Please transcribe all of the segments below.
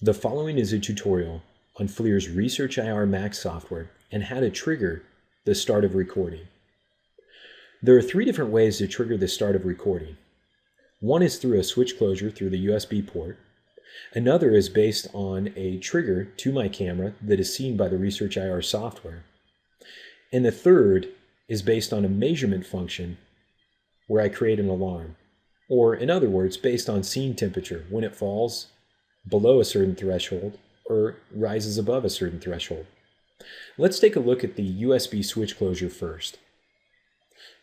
The following is a tutorial on FLIR's ResearchIR Max software and how to trigger the start of recording. There are three different ways to trigger the start of recording. One is through a switch closure through the USB port. Another is based on a trigger to my camera that is seen by the ResearchIR software. And the third is based on a measurement function where I create an alarm. Or in other words, based on scene temperature when it falls below a certain threshold or rises above a certain threshold. Let's take a look at the USB switch closure first.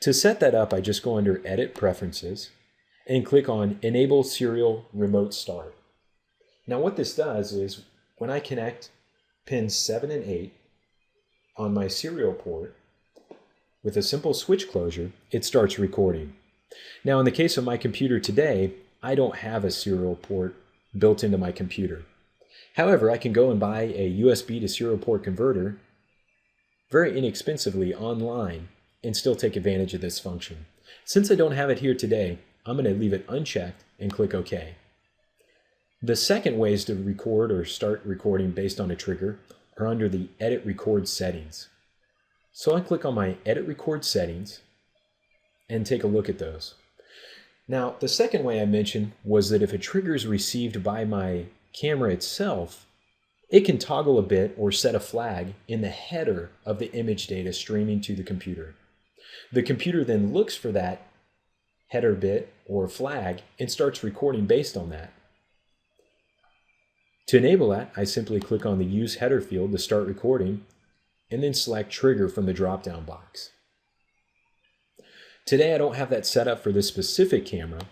To set that up, I just go under Edit Preferences and click on Enable Serial Remote Start. Now what this does is when I connect pins 7 and 8 on my serial port with a simple switch closure, it starts recording. Now in the case of my computer today, I don't have a serial port built into my computer. However, I can go and buy a USB to serial port converter very inexpensively online and still take advantage of this function. Since I don't have it here today, I'm going to leave it unchecked and click OK. The second ways to record or start recording based on a trigger are under the Edit Record settings. So I click on my Edit Record settings and take a look at those. Now, the second way I mentioned was that if a trigger is received by my camera itself, it can toggle a bit or set a flag in the header of the image data streaming to the computer. The computer then looks for that header bit or flag and starts recording based on that. To enable that, I simply click on the Use Header field to start recording and then select Trigger from the drop-down box. Today I don't have that set up for this specific camera,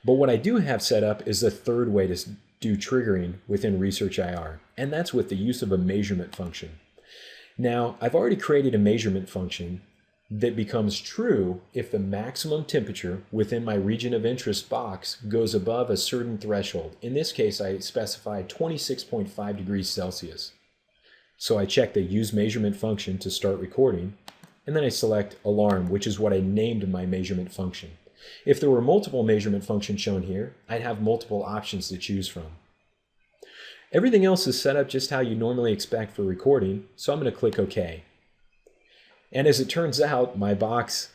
but what I do have set up is the third way to do triggering within ResearchIR, and that's with the use of a measurement function. Now, I've already created a measurement function that becomes true if the maximum temperature within my region of interest box goes above a certain threshold. In this case, I specify 26.5 degrees Celsius. So I check the Use Measurement function to start recording, and then I select Alarm, which is what I named my measurement function. If there were multiple measurement functions shown here, I'd have multiple options to choose from. Everything else is set up just how you normally expect for recording, so I'm going to click OK. And as it turns out, my box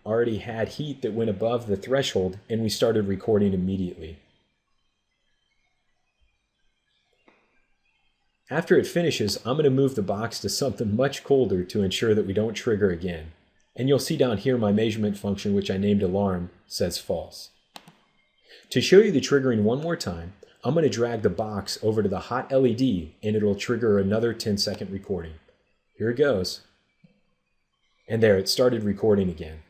already had heat that went above the threshold, and we started recording immediately. After it finishes, I'm going to move the box to something much colder to ensure that we don't trigger again. And you'll see down here my measurement function, which I named Alarm, says false. To show you the triggering one more time, I'm going to drag the box over to the hot LED and it'll trigger another 10-second recording. Here it goes. And there, it started recording again.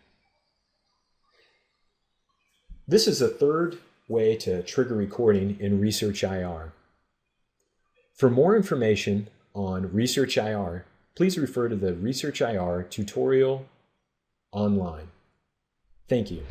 This is the third way to trigger recording in ResearchIR. For more information on ResearchIR, please refer to the ResearchIR tutorial online. Thank you.